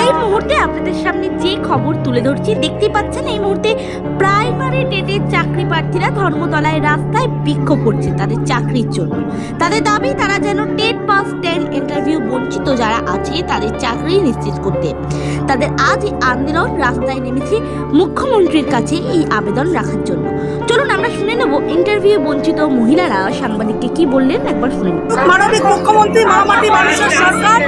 এই মুহূর্তে আপনাদের সামনে যে খবর তুলে ধরছি দেখতে পাচ্ছেন, এই মুহূর্তে প্রাইমারি টেটের চাকরি প্রার্থীরা ধর্মতলায় রাস্তায় বিক্ষোভ করছে তাদের চাকরির জন্য। তাদের দাবি তারা যেন টেট পাস 10 ইন্টারভিউ বঞ্চিত যারা আছে তাদের চাকরি নিশ্চিত করতে। তাদের আজ এই আন্দোলন, রাস্তায় নেমেছে মুখ্যমন্ত্রীর কাছে এই আবেদন রাখার জন্য। চলুন আমরা শুনে নেব ইন্টারভিউ বঞ্চিত মহিলারা সাংবাদিককে কি বললেন, একবার শুনে নেব। মানবিক মুখ্যমন্ত্রী মহামাটি মানুষের সরকার,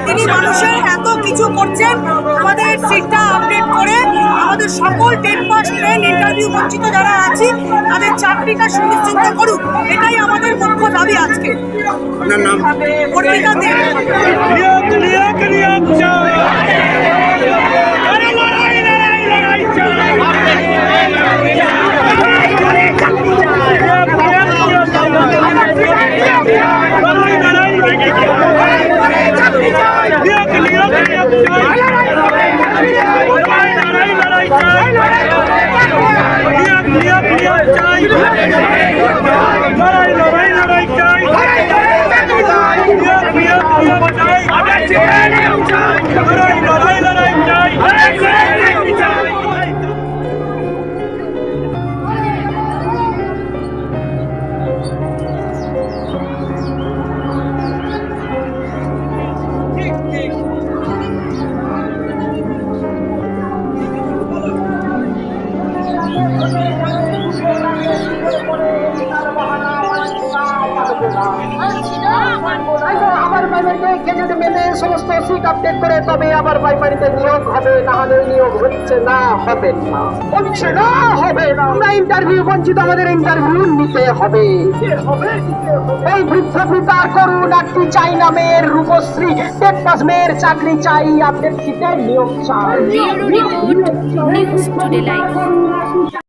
তিনি মানুষের এত কিছু করছেন, আমাদের সিটটা আপডেট করে আমাদের সকল টেট পাস 10 ইন্টারভিউ বঞ্চিত যারা আছে তাদের চাকরিটা সুনিশ্চিত করুক, এটাই আমাদের মুখ্য দাবি আজকে। আপনার নাম? অর্পিতা দেব। আমার প্রাইমারিতে গেজেট মেনে সমস্ত সিট আপডেট করে তবে আবার প্রাইমারিতে নিয়োগ হবে, না হলে নিয়োগ হচ্ছে না, হবে না, হচ্ছে না, হবে না। আমরা ইন্টারভিউ বঞ্চিত, আমাদের ইন্টারভিউ নিতে হবে। এই বৃদ্ধ পিতার করুন একটি চাই না মেয়ের রূপশ্রী, টেট পাস মেয়ের চাকরি চাই, আপডেট সিটে নিয়োগ চাই।